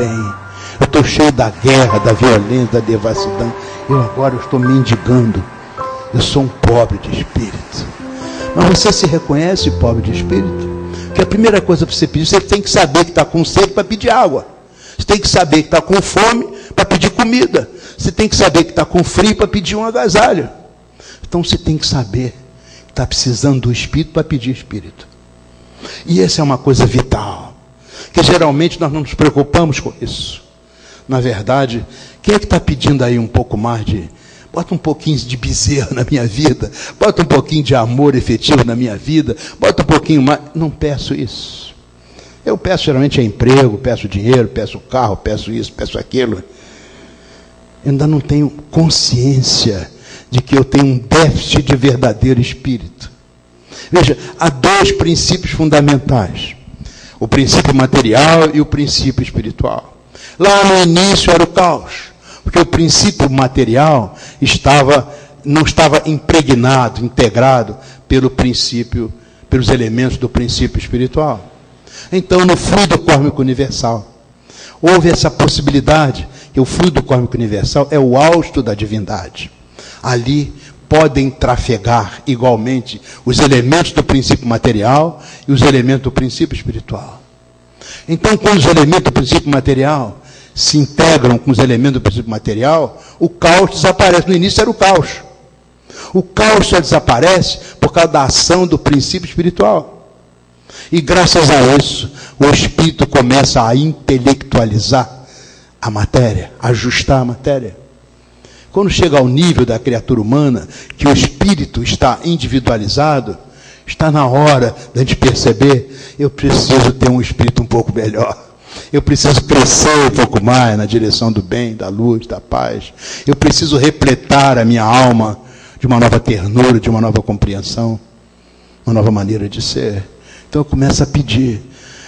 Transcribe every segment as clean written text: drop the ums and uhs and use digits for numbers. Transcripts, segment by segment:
bem. Eu estou cheio da guerra, da violência, da devassidão. Agora estou mendigando. Eu sou um pobre de espírito. Mas você se reconhece pobre de espírito? Porque a primeira coisa para você pedir, você tem que saber que está com sede para pedir água. Você tem que saber que está com fome para pedir comida. Você tem que saber que está com frio para pedir um agasalho. Então você tem que saber que está precisando do Espírito para pedir Espírito. E essa é uma coisa vital, que geralmente nós não nos preocupamos com isso. Na verdade, quem é que está pedindo aí um pouco mais de... Bota um pouquinho de bezerro na minha vida, bota um pouquinho de amor efetivo na minha vida, bota um pouquinho mais... Não peço isso. Eu peço geralmente emprego, peço dinheiro, peço carro, peço isso, peço aquilo. Eu ainda não tenho consciência de que eu tenho um déficit de verdadeiro espírito. Veja, há dois princípios fundamentais: o princípio material e o princípio espiritual. Lá no início era o caos, porque o princípio material não estava impregnado, integrado pelos elementos do princípio espiritual. Então, no fluido cósmico universal, houve essa possibilidade, que o fluido cósmico universal é o hausto da divindade. Ali podem trafegar igualmente os elementos do princípio material e os elementos do princípio espiritual. Então, quando os elementos do princípio material se integram com os elementos do princípio material, o caos desaparece. No início era o caos. O caos só desaparece por causa da ação do princípio espiritual. E graças a isso, o espírito começa a intelectualizar a matéria, ajustar a matéria. Quando chega ao nível da criatura humana, que o espírito está individualizado, está na hora da gente perceber: eu preciso ter um espírito um pouco melhor. Eu preciso crescer um pouco mais na direção do bem, da luz, da paz. Eu preciso repletar a minha alma de uma nova ternura, de uma nova compreensão, uma nova maneira de ser. Então eu começo a pedir,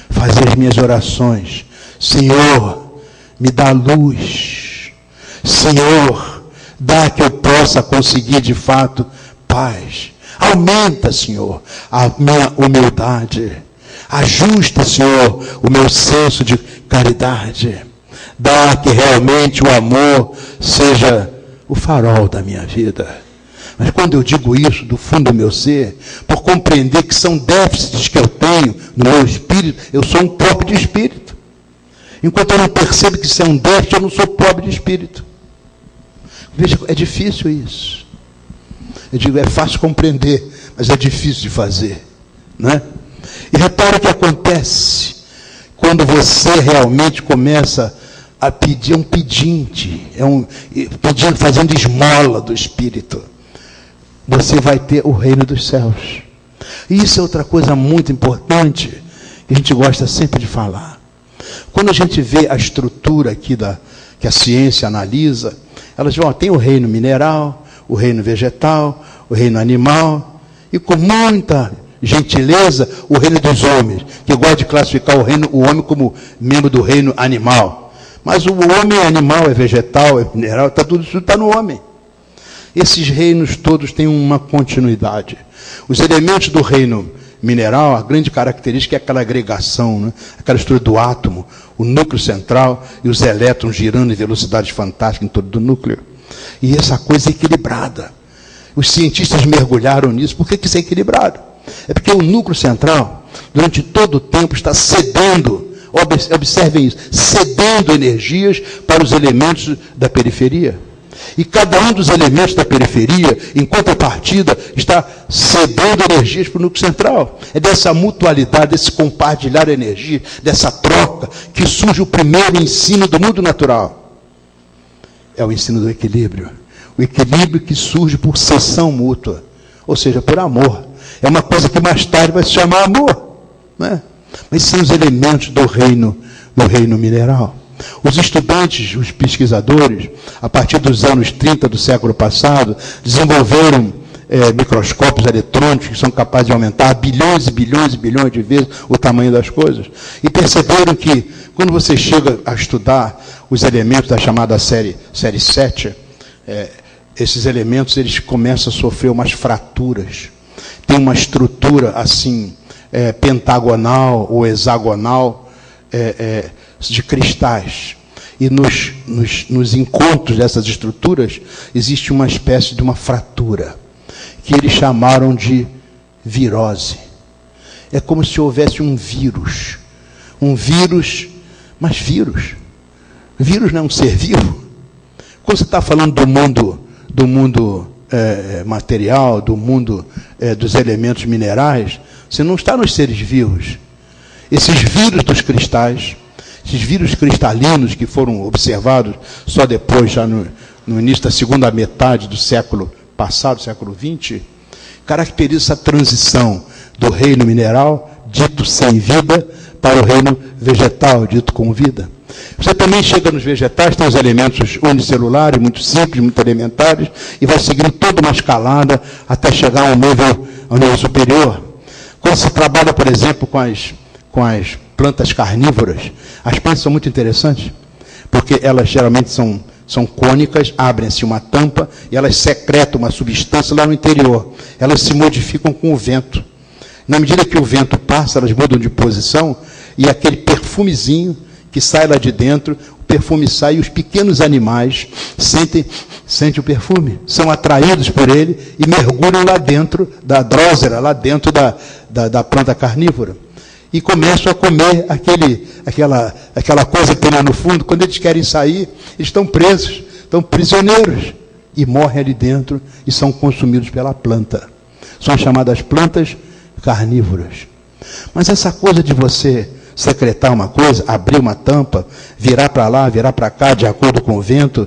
fazer as minhas orações. Senhor, me dá luz. Senhor, dá que eu possa conseguir de fato paz. Aumenta, Senhor, a minha humildade. Ajusta, Senhor, o meu senso de caridade. Dá que realmente o amor seja o farol da minha vida. Mas quando eu digo isso do fundo do meu ser, por compreender que são déficits que eu tenho no meu espírito, eu sou um pobre de espírito. Enquanto eu não percebo que isso é um déficit, eu não sou pobre de espírito. Veja, é difícil isso. Eu digo, é fácil compreender, mas é difícil de fazer, né? E repara o que acontece quando você realmente começa a pedir, é um pedinte, pedindo, fazendo esmola do Espírito. Você vai ter o reino dos céus. E isso é outra coisa muito importante, que a gente gosta sempre de falar. Quando a gente vê a estrutura aqui que a ciência analisa, elas vão, tem o reino mineral, o reino vegetal, o reino animal, e com muita gentileza, o reino dos homens, que gosta de classificar o homem como membro do reino animal. Mas o homem é animal, é vegetal, é mineral, tudo isso está no homem. Esses reinos todos têm uma continuidade. Os elementos do reino mineral, a grande característica é aquela agregação, né? Aquela estrutura do átomo, o núcleo central e os elétrons girando em velocidades fantásticas em torno do núcleo. E essa coisa é equilibrada. Os cientistas mergulharam nisso. Por que isso é equilibrado? É porque o núcleo central, durante todo o tempo, está cedendo, observem isso, cedendo energias para os elementos da periferia. E cada um dos elementos da periferia, em contrapartida, está cedendo energias para o núcleo central. É dessa mutualidade, desse compartilhar energia, dessa troca, que surge o primeiro ensino do mundo natural. É o ensino do equilíbrio. O equilíbrio que surge por cessão mútua, ou seja, por amor. É uma coisa que mais tarde vai se chamar amor, né? Mas são os elementos do reino mineral. Os estudantes, os pesquisadores, a partir dos anos 30 do século passado, desenvolveram microscópios eletrônicos que são capazes de aumentar bilhões e bilhões e bilhões de vezes o tamanho das coisas. E perceberam que, quando você chega a estudar os elementos da chamada série 7, esses elementos eles começam a sofrer umas fraturas. Tem uma estrutura assim, pentagonal ou hexagonal, de cristais. E nos encontros dessas estruturas existe uma espécie de uma fratura, que eles chamaram de virose. É como se houvesse um vírus, mas vírus não é um ser vivo. Quando você está falando do mundo material, do mundo dos elementos minerais, você não está nos seres vivos. Esses vírus dos cristais, esses vírus cristalinos que foram observados só depois, já no início da segunda metade do século passado, século XX, caracteriza essa transição do reino mineral, dito sem vida, para o reino vegetal, dito com vida. Você também chega nos vegetais, tem os elementos unicelulares, muito simples, muito elementares, e vai seguindo toda uma escalada até chegar ao nível superior. Quando se trabalha, por exemplo, com as plantas carnívoras, as plantas são muito interessantes, porque elas geralmente são cônicas, abrem-se uma tampa e elas secretam uma substância lá no interior. Elas se modificam com o vento. Na medida que o vento passa, elas mudam de posição e aquele perfumezinho que sai lá de dentro, o perfume sai e os pequenos animais sentem o perfume, são atraídos por ele e mergulham lá dentro da drósera, lá dentro da planta carnívora. E começam a comer aquela coisa que tem lá no fundo. Quando eles querem sair, eles estão presos, estão prisioneiros. E morrem ali dentro e são consumidos pela planta. São chamadas plantas carnívoras. Mas essa coisa de você secretar uma coisa, abrir uma tampa, virar para lá, virar para cá, de acordo com o vento,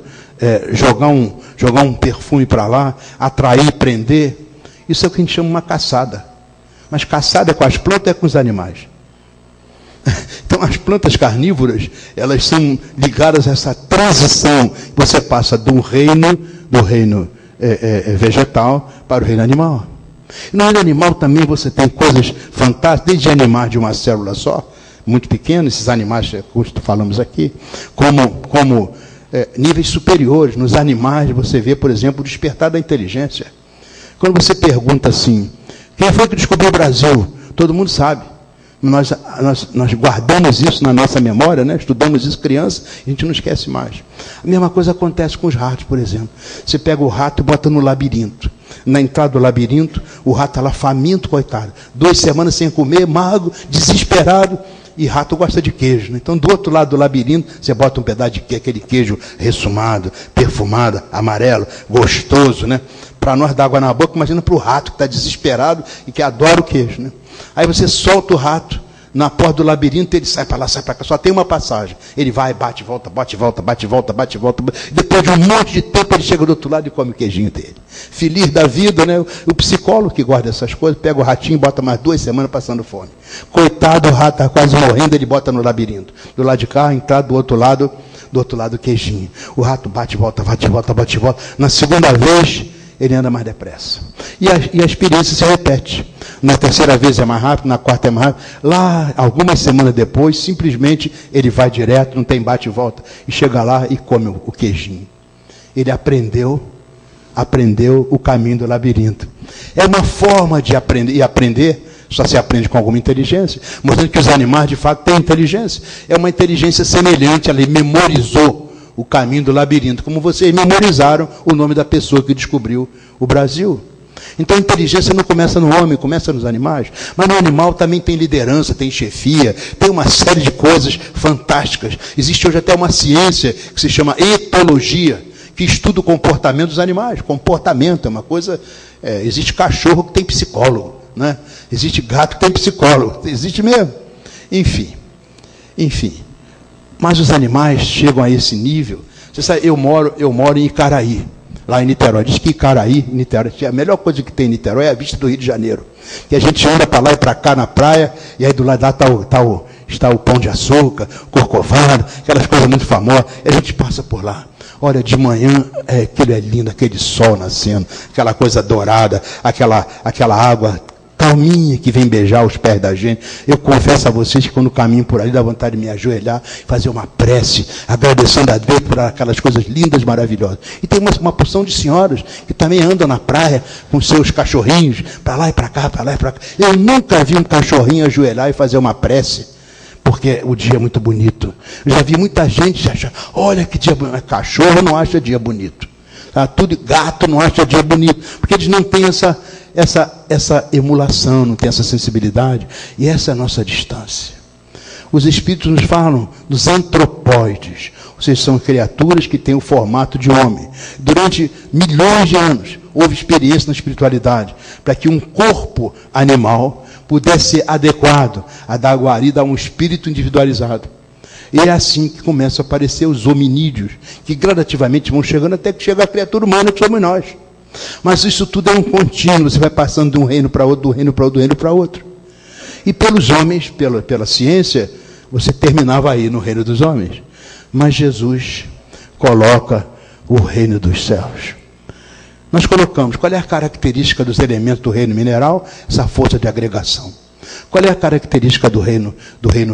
jogar um perfume para lá, atrair, prender, isso é o que a gente chama uma caçada. Mas caçada é com as plantas ou é com os animais? Então, as plantas carnívoras, elas são ligadas a essa transição. Você passa do reino vegetal para o reino animal. E no reino animal também você tem coisas fantásticas, desde animais de uma célula só, muito pequenos, esses animais que falamos aqui, como níveis superiores. Nos animais você vê, por exemplo, o despertar da inteligência. Quando você pergunta assim, quem foi que descobriu o Brasil? Todo mundo sabe. Nós guardamos isso na nossa memória, né? Estudamos isso criança, e a gente não esquece mais. A mesma coisa acontece com os ratos, por exemplo. Você pega o rato e bota no labirinto. Na entrada do labirinto, o rato está lá faminto, coitado. 2 semanas sem comer, magro, desesperado. E rato gosta de queijo, né? Então, do outro lado do labirinto, você bota um pedaço de queijo, aquele queijo ressumado, perfumado, amarelo, gostoso, né? Para nós dar água na boca, imagina para o rato que está desesperado e que adora o queijo, né? Aí você solta o rato na porta do labirinto, ele sai para lá, sai para cá, só tem uma passagem. Ele vai, bate, volta, bate, volta, bate, volta, bate, volta. Depois de um monte de tempo, ele chega do outro lado e come o queijinho dele. Feliz da vida, né? O psicólogo que guarda essas coisas, pega o ratinho e bota mais 2 semanas passando fome. Coitado, o rato está quase morrendo, ele bota no labirinto. Do lado de cá, entrar do outro lado o queijinho. O rato bate, volta, bate, volta, bate, volta. Na segunda vez, ele anda mais depressa. E a experiência se repete. Na terceira vez é mais rápido, na quarta é mais rápido. Lá, algumas semanas depois, simplesmente ele vai direto, não tem bate e volta, e chega lá e come o queijinho. Ele aprendeu o caminho do labirinto. É uma forma de aprender, e aprender só se aprende com alguma inteligência, mostrando que os animais de fato têm inteligência. É uma inteligência semelhante, ela memorizou o caminho do labirinto, como vocês memorizaram o nome da pessoa que descobriu o Brasil. Então a inteligência não começa no homem, começa nos animais. Mas no animal também tem liderança, tem chefia, tem uma série de coisas fantásticas. Existe hoje até uma ciência que se chama etologia, que estuda o comportamento dos animais. Comportamento é uma coisa... existe cachorro que tem psicólogo, né? Existe gato que tem psicólogo, existe mesmo. Enfim. Mas os animais chegam a esse nível. Você sabe, eu moro em Icaraí, lá em Niterói. Diz que Icaraí, Niterói, a melhor coisa que tem em Niterói é a vista do Rio de Janeiro. Que a gente anda para lá e para cá na praia, e aí do lado lá está o Pão de Açúcar, Corcovado, aquelas coisas muito famosas, e a gente passa por lá. Olha, de manhã, aquilo é lindo, aquele sol nascendo, aquela coisa dourada, aquela água calminha que vem beijar os pés da gente. Eu confesso a vocês que quando caminho por ali, dá vontade de me ajoelhar, fazer uma prece, agradecendo a Deus por aquelas coisas lindas, maravilhosas. E tem uma porção de senhoras que também andam na praia com seus cachorrinhos, para lá e para cá, para lá e para cá. Eu nunca vi um cachorrinho ajoelhar e fazer uma prece porque o dia é muito bonito. Eu já vi muita gente achar, olha que dia bonito. Cachorro não acha dia bonito. Tá? Tudo, gato não acha dia bonito. Porque eles não têm essa emulação, não têm essa sensibilidade. E essa é a nossa distância. Os espíritos nos falam dos antropóides. Ou seja, são criaturas que têm o formato de homem. Durante milhões de anos, houve experiência na espiritualidade para que um corpo animal pudesse ser adequado a dar guarida a um espírito individualizado. E é assim que começam a aparecer os hominídeos, que gradativamente vão chegando até que chega a criatura humana que somos nós. Mas isso tudo é um contínuo, você vai passando de um reino para outro, do reino para outro, do reino para outro. E pelos homens, pela ciência, você terminava aí no reino dos homens. Mas Jesus coloca o reino dos céus. Nós colocamos, qual é a característica dos elementos do reino mineral? Essa força de agregação. Qual é a característica do reino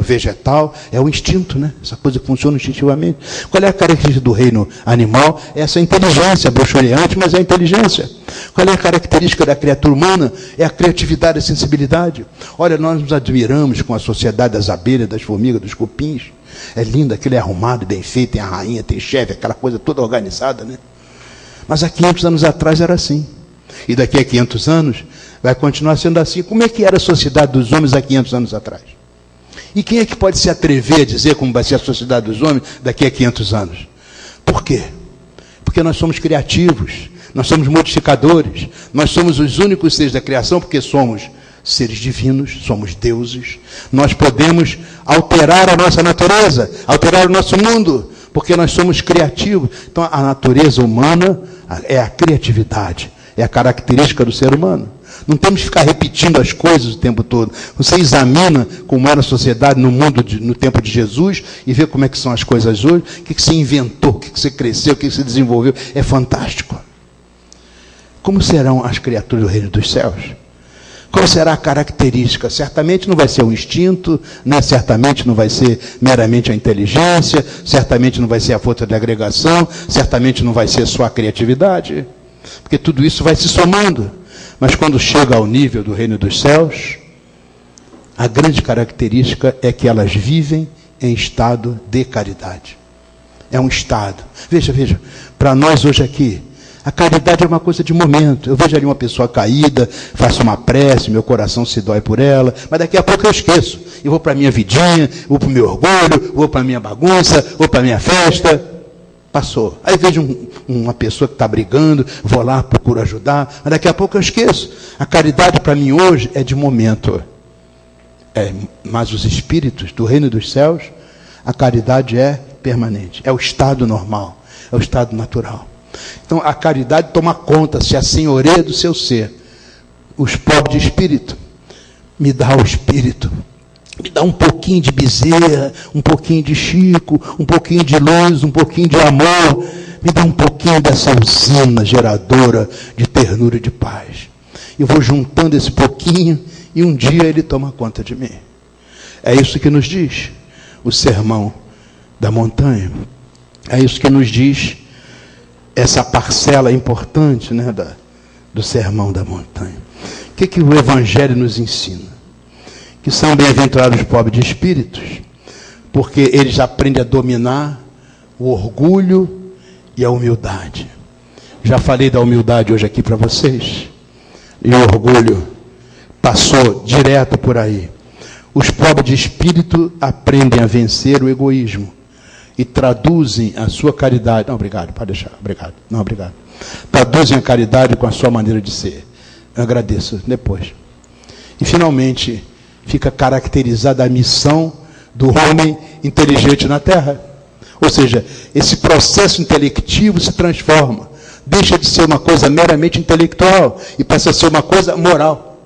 vegetal? É o instinto, né? Essa coisa que funciona instintivamente. Qual é a característica do reino animal? É essa inteligência, bruxuleante, mas é a inteligência. Qual é a característica da criatura humana? É a criatividade, a sensibilidade. Olha, nós nos admiramos com a sociedade das abelhas, das formigas, dos cupins. É lindo, aquilo é arrumado, bem feito, tem a rainha, tem chefe, aquela coisa toda organizada, né? Mas há 500 anos atrás era assim. E daqui a 500 anos vai continuar sendo assim. Como é que era a sociedade dos homens há 500 anos atrás? E quem é que pode se atrever a dizer como vai ser a sociedade dos homens daqui a 500 anos? Por quê? Porque nós somos criativos, nós somos modificadores, nós somos os únicos seres da criação, porque somos seres divinos, somos deuses. Nós podemos alterar a nossa natureza, alterar o nosso mundo, porque nós somos criativos. Então a natureza humana é a criatividade, é a característica do ser humano. Não temos que ficar repetindo as coisas o tempo todo. Você examina como era a sociedade no mundo, no tempo de Jesus, e vê como é que são as coisas hoje, o que você inventou, o que você cresceu, o que você desenvolveu. É fantástico. Como serão as criaturas do reino dos céus? Qual será a característica? Certamente não vai ser o instinto, né? Certamente não vai ser meramente a inteligência, certamente não vai ser a força de agregação, certamente não vai ser só a criatividade, porque tudo isso vai se somando. Mas quando chega ao nível do reino dos céus, a grande característica é que elas vivem em estado de caridade. É um estado. Veja, para nós hoje aqui, a caridade é uma coisa de momento. Eu vejo ali uma pessoa caída, faço uma prece, meu coração se dói por ela, mas daqui a pouco eu esqueço. Eu vou para a minha vidinha, vou para o meu orgulho, vou para a minha bagunça, vou para a minha festa. Passou. Aí vejo uma pessoa que está brigando, vou lá, procuro ajudar, mas daqui a pouco eu esqueço. A caridade para mim hoje é de momento. Mas os espíritos do reino dos céus, a caridade é permanente. É o estado normal, é o estado natural. Então a caridade toma conta, se assenhoreia do seu ser. Os pobres de espírito, me dá o espírito. Me dá um pouquinho de Bezerra, um pouquinho de Chico, um pouquinho de luz, um pouquinho de amor. Me dá um pouquinho dessa usina geradora de ternura e de paz. Eu vou juntando esse pouquinho e um dia ele toma conta de mim. É isso que nos diz o Sermão da Montanha. É isso que nos diz essa parcela importante, né, do Sermão da Montanha. O que o Evangelho nos ensina? Que são bem-aventurados os pobres de espíritos, porque eles aprendem a dominar o orgulho e a humildade. Já falei da humildade hoje aqui para vocês, e o orgulho passou direto por aí. Os pobres de espírito aprendem a vencer o egoísmo e traduzem a sua caridade. Não, obrigado, pode deixar, obrigado. Não, obrigado. Traduzem a caridade com a sua maneira de ser. Eu agradeço depois. E finalmente fica caracterizada a missão do homem inteligente na Terra. Ou seja, esse processo intelectivo se transforma. Deixa de ser uma coisa meramente intelectual e passa a ser uma coisa moral.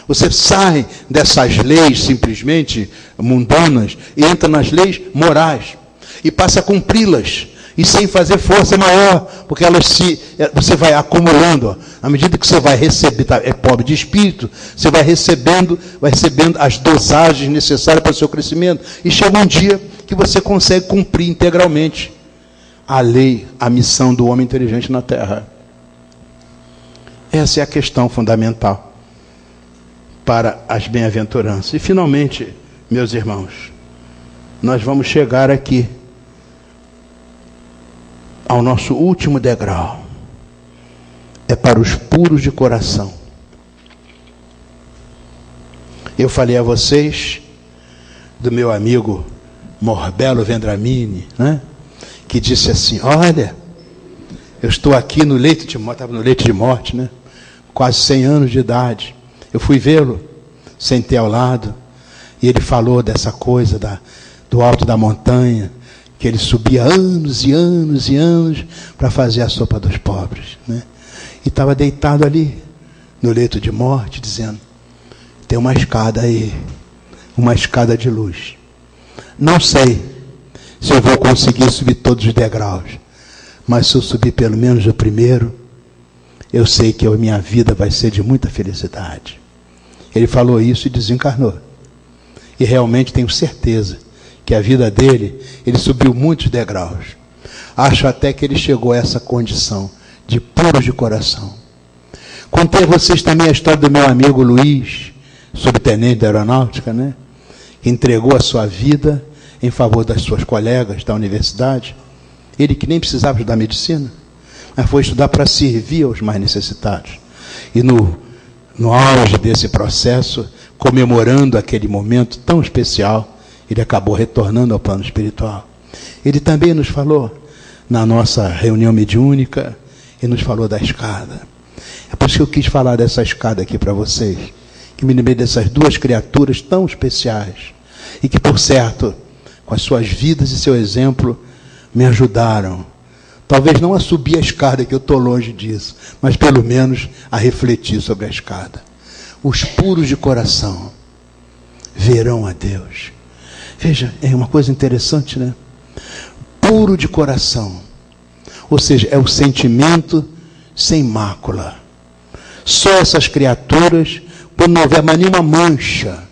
Você sai dessas leis simplesmente mundanas e entra nas leis morais e passa a cumpri-las. E sem fazer força maior, porque você vai acumulando. À medida que você vai receber, é pobre de espírito, você vai recebendo as dosagens necessárias para o seu crescimento. E chega um dia que você consegue cumprir integralmente a lei, a missão do homem inteligente na Terra. Essa é a questão fundamental para as bem-aventuranças. E finalmente, meus irmãos, nós vamos chegar aqui ao nosso último degrau. É para os puros de coração. Eu falei a vocês do meu amigo Morbelo Vendramini, né? Que disse assim: olha, eu estou aqui no leito de morte, estava no leito de morte, né? Quase 100 anos de idade. Eu fui vê-lo, sentei ao lado, e ele falou dessa coisa do alto da montanha, que ele subia anos e anos e anos para fazer a sopa dos pobres, né? E estava deitado ali, no leito de morte, dizendo: tem uma escada aí, uma escada de luz. Não sei se eu vou conseguir subir todos os degraus, mas se eu subir pelo menos o primeiro, eu sei que a minha vida vai ser de muita felicidade. Ele falou isso e desencarnou. E realmente tenho certeza que a vida dele, ele subiu muitos degraus. Acho até que ele chegou a essa condição de puros de coração. Contei a vocês também a história do meu amigo Luiz, subtenente da aeronáutica, né? Que entregou a sua vida em favor das suas colegas da universidade. Ele que nem precisava estudar medicina, mas foi estudar para servir aos mais necessitados. E no auge desse processo, comemorando aquele momento tão especial, ele acabou retornando ao plano espiritual. Ele também nos falou, na nossa reunião mediúnica, e nos falou da escada. É por isso que eu quis falar dessa escada aqui para vocês, que me lembrei dessas duas criaturas tão especiais, e que, por certo, com as suas vidas e seu exemplo, me ajudaram. Talvez não a subir a escada, que eu estou longe disso, mas pelo menos a refletir sobre a escada. Os puros de coração verão a Deus. Veja, é uma coisa interessante, né? Puro de coração. Ou seja, é o sentimento sem mácula. Só essas criaturas, quando não houver mais nenhuma mancha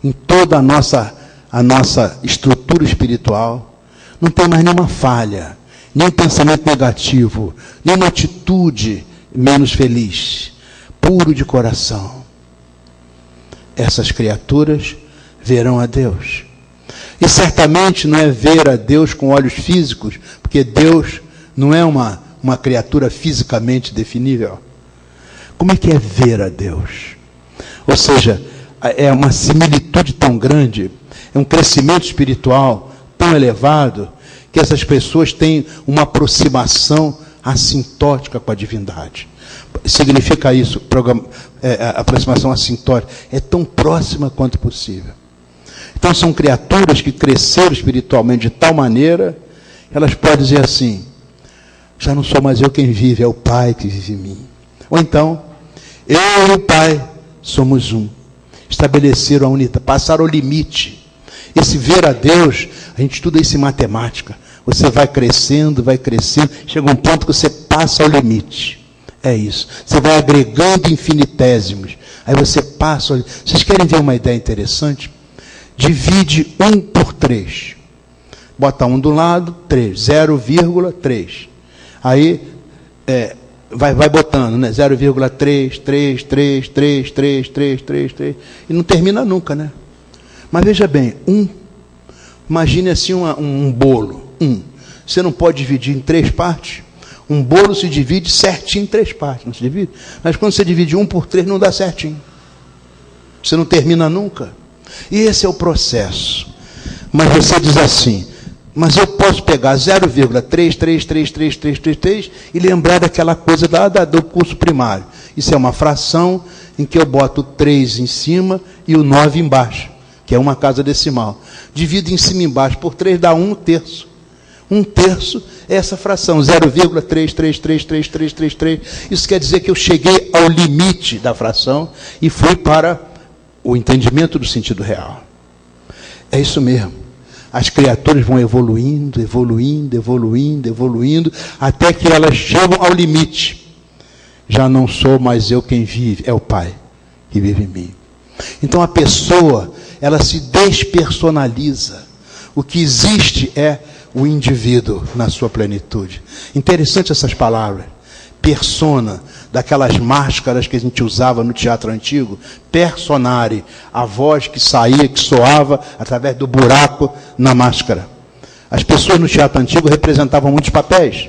em toda a nossa estrutura espiritual, não tem mais nenhuma falha, nem pensamento negativo, nem uma atitude menos feliz. Puro de coração. Essas criaturas verão a Deus. E certamente não é ver a Deus com olhos físicos, porque Deus não é uma criatura fisicamente definível. Como é que é ver a Deus? Ou seja, é uma similitude tão grande, é um crescimento espiritual tão elevado, que essas pessoas têm uma aproximação assintótica com a divindade. Significa isso, aproximação assintótica, é tão próxima quanto possível. Então são criaturas que cresceram espiritualmente de tal maneira, elas podem dizer assim: já não sou mais eu quem vive, é o Pai que vive em mim. Ou então, eu e o Pai somos um. Estabeleceram a unidade, passaram o limite. Esse ver a Deus, a gente estuda isso em matemática. Você vai crescendo, chega um ponto que você passa o limite. É isso. Você vai agregando infinitésimos. Aí você passa... Vocês querem ver uma ideia interessante? Divide 1 por 3. Bota 1 do lado, 3. 0,3. Aí, vai botando, né? 0,3, 3, 3, 3, 3, 3, 3, 3. E não termina nunca, né? Mas veja bem, imagine assim um bolo. Você não pode dividir em 3 partes. Um bolo se divide certinho em 3 partes, não se divide? Mas quando você divide 1 por 3, não dá certinho. Você não termina nunca. E esse é o processo. Mas você diz assim: mas eu posso pegar 0,3333333 e lembrar daquela coisa do curso primário. Isso é uma fração em que eu boto o 3 em cima e o 9 embaixo, que é uma casa decimal. Divido em cima e embaixo por 3, dá 1/3. 1/3 é essa fração, 0,333333. Isso quer dizer que eu cheguei ao limite da fração e fui para o entendimento do sentido real. É isso mesmo. As criaturas vão evoluindo, até que elas chegam ao limite. Já não sou mais eu quem vive, é o Pai que vive em mim. Então a pessoa, ela se despersonaliza. O que existe é o indivíduo na sua plenitude. Interessante essas palavras. Persona. daquelas máscaras que a gente usava no teatro antigo, personare, a voz que saía, que soava através do buraco na máscara. As pessoas no teatro antigo representavam muitos papéis.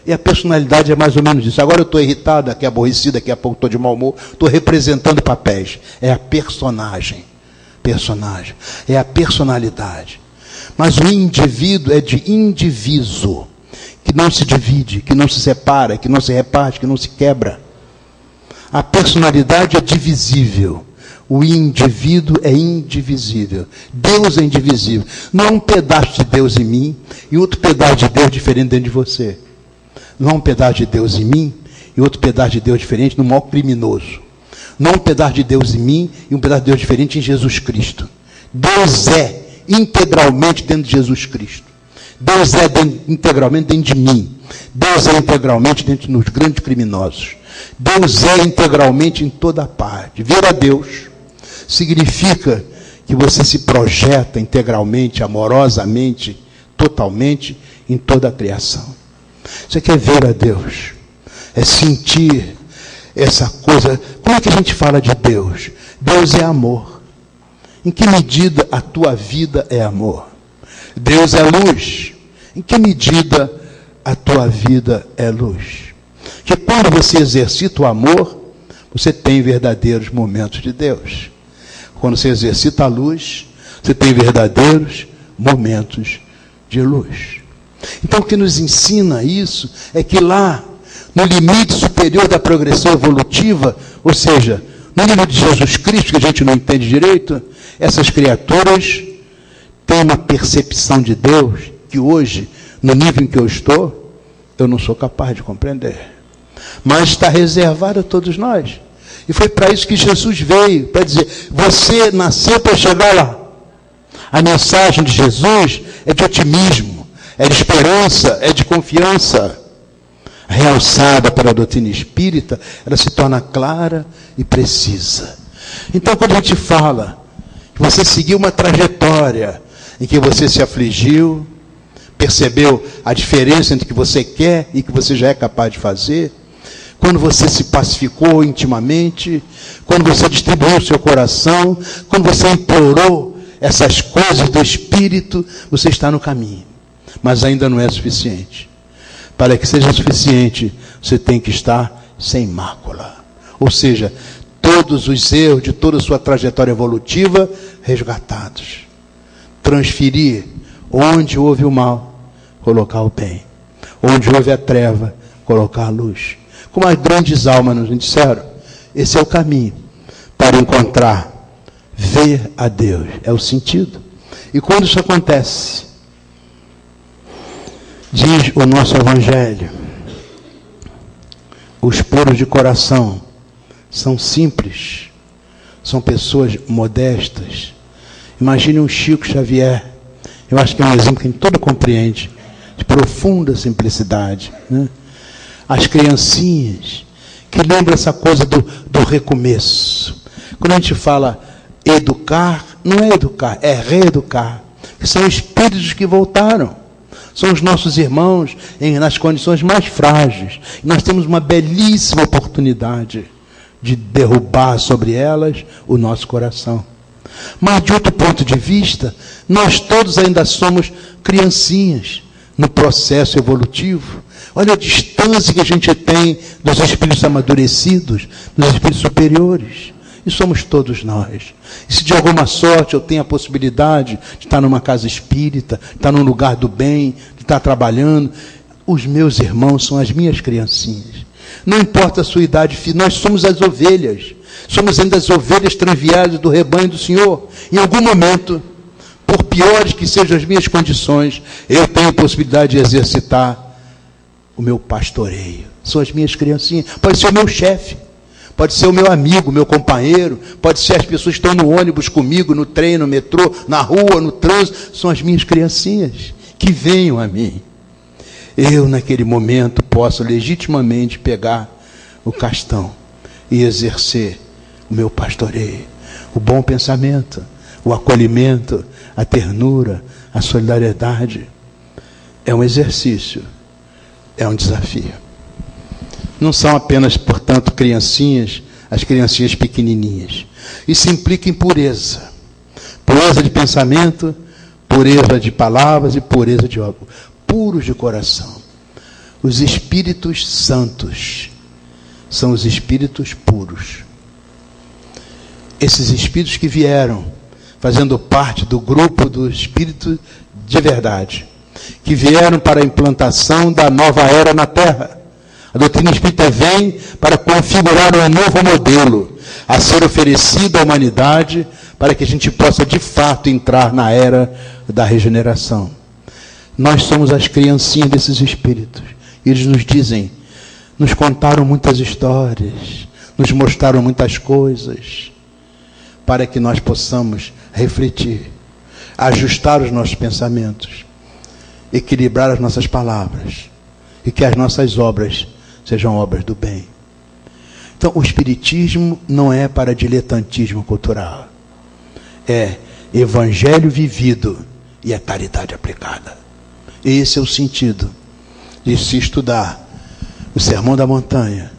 E a personalidade é mais ou menos isso. Agora eu estou irritado, aqui aborrecido, daqui a pouco estou de mau humor, estou representando papéis. É a personagem. Personagem. É a personalidade. Mas o indivíduo é de indiviso, que não se divide, que não se separa, que não se reparte, que não se quebra. A personalidade é divisível. O indivíduo é indivisível. Deus é indivisível. Não há um pedaço de Deus em mim e outro pedaço de Deus diferente dentro de você. Não há um pedaço de Deus em mim e outro pedaço de Deus diferente no maior criminoso. Não há um pedaço de Deus em mim e um pedaço de Deus diferente em Jesus Cristo. Deus é integralmente dentro de Jesus Cristo. Deus é integralmente dentro de mim. Deus é integralmente dentro dos grandes criminosos. Deus é integralmente em toda parte. Ver a Deus significa que você se projeta integralmente, amorosamente, totalmente em toda a criação. Você quer ver a Deus, é sentir essa coisa. Como é que a gente fala de Deus? Deus é amor. Em que medida a tua vida é amor? Deus é luz. Em que medida a tua vida é luz? Que quando você exercita o amor, você tem verdadeiros momentos de Deus. Quando você exercita a luz, você tem verdadeiros momentos de luz. Então o que nos ensina isso é que lá, no limite superior da progressão evolutiva, ou seja, no limite de Jesus Cristo, que a gente não entende direito, essas criaturas têm uma percepção de Deus que hoje, no nível em que eu estou, eu não sou capaz de compreender. Mas está reservado a todos nós. E foi para isso que Jesus veio, para dizer, você nasceu para chegar lá. A mensagem de Jesus é de otimismo, é de esperança, é de confiança. Realçada pela doutrina espírita, ela se torna clara e precisa. Então, quando a gente fala que você seguiu uma trajetória em que você se afligiu, percebeu a diferença entre o que você quer e o que você já é capaz de fazer, quando você se pacificou intimamente, quando você distribuiu o seu coração, quando você implorou essas coisas do Espírito, você está no caminho. Mas ainda não é suficiente. Para que seja suficiente, você tem que estar sem mácula. Ou seja, todos os erros de toda a sua trajetória evolutiva resgatados. Transferir onde houve o mal, colocar o bem. Onde houve a treva, colocar a luz. Como as grandes almas nos disseram, esse é o caminho para encontrar, ver a Deus. É o sentido. E quando isso acontece, diz o nosso Evangelho, os puros de coração são simples, são pessoas modestas. Imagine um Chico Xavier, eu acho que é um exemplo que a gente todo compreende, de profunda simplicidade, né? As criancinhas, que lembram essa coisa do recomeço. Quando a gente fala educar, não é educar, é reeducar. Que são espíritos que voltaram. São os nossos irmãos nas condições mais frágeis. E nós temos uma belíssima oportunidade de derrubar sobre elas o nosso coração. Mas, de outro ponto de vista, nós todos ainda somos criancinhas no processo evolutivo. Olha a distância que a gente tem dos espíritos amadurecidos, dos espíritos superiores. E somos todos nós. E se de alguma sorte eu tenho a possibilidade de estar numa casa espírita, de estar num lugar do bem, de estar trabalhando, os meus irmãos são as minhas criancinhas. Não importa a sua idade, nós somos as ovelhas. Somos ainda as ovelhas transviadas do rebanho do Senhor. Em algum momento, por piores que sejam as minhas condições, eu tenho a possibilidade de exercitar o meu pastoreio. São as minhas criancinhas. Pode ser o meu chefe, pode ser o meu amigo, meu companheiro, pode ser as pessoas que estão no ônibus comigo, no trem, no metrô, na rua, no trânsito. São as minhas criancinhas que venham a mim. Eu, naquele momento, posso legitimamente pegar o castão e exercer o meu pastoreio, o bom pensamento, o acolhimento, a ternura, a solidariedade. É um exercício, é um desafio. Não são apenas, portanto, portanto, criancinhas, as criancinhas pequenininhas. Isso implica em pureza. Pureza de pensamento, pureza de palavras e pureza de obra. Puros de coração. Os espíritos santos são os espíritos puros. Esses espíritos que vieram fazendo parte do grupo do espírito de verdade, que vieram para a implantação da nova era na Terra. A doutrina espírita vem para configurar um novo modelo a ser oferecido à humanidade para que a gente possa de fato entrar na era da regeneração. Nós somos as criancinhas desses espíritos. Eles nos dizem, nos contaram muitas histórias, nos mostraram muitas coisas, para que nós possamos refletir, ajustar os nossos pensamentos, equilibrar as nossas palavras, e que as nossas obras sejam obras do bem. Então, o Espiritismo não é para diletantismo cultural. É evangelho vivido e é caridade aplicada. Esse é o sentido de se estudar o Sermão da Montanha.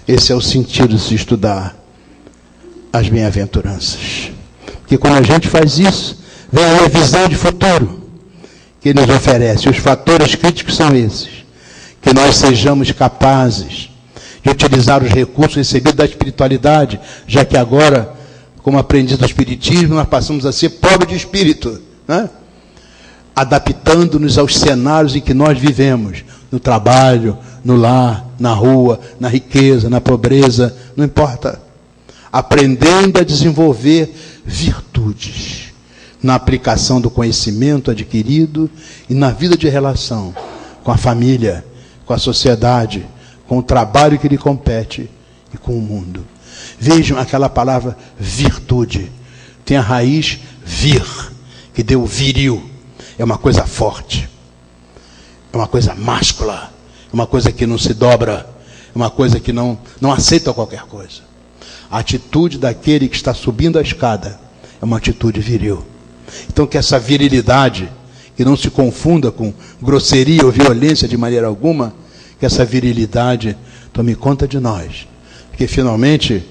Esse é o sentido de se estudar as bem-aventuranças. Porque quando a gente faz isso, vem a visão de futuro que ele nos oferece. Os fatores críticos são esses. Que nós sejamos capazes de utilizar os recursos recebidos da espiritualidade, já que agora, como aprendiz do Espiritismo, nós passamos a ser pobres de espírito, né? Adaptando-nos aos cenários em que nós vivemos, no trabalho, no lar, na rua, na riqueza, na pobreza, não importa. Aprendendo a desenvolver virtudes na aplicação do conhecimento adquirido e na vida de relação com a família, com a sociedade, com o trabalho que lhe compete e com o mundo. Vejam aquela palavra virtude. Tem a raiz vir, que deu viril. É uma coisa forte. É uma coisa máscula. É uma coisa que não se dobra. É uma coisa que não aceita qualquer coisa. A atitude daquele que está subindo a escada é uma atitude viril. Então que essa virilidade, que não se confunda com grosseria ou violência de maneira alguma, que essa virilidade tome conta de nós. Porque finalmente,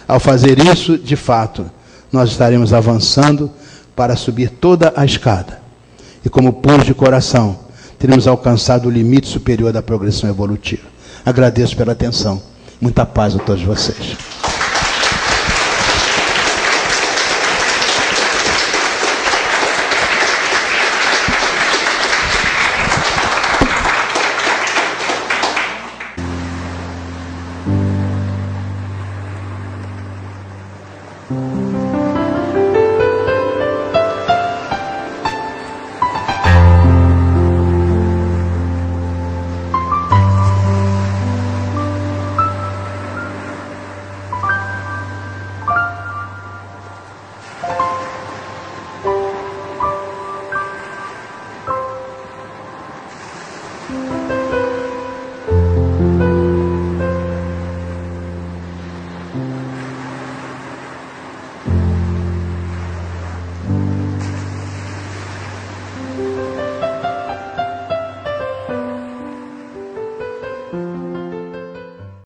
ao fazer isso, de fato, nós estaremos avançando para subir toda a escada. E como puros de coração, teremos alcançado o limite superior da progressão evolutiva. Agradeço pela atenção. Muita paz a todos vocês.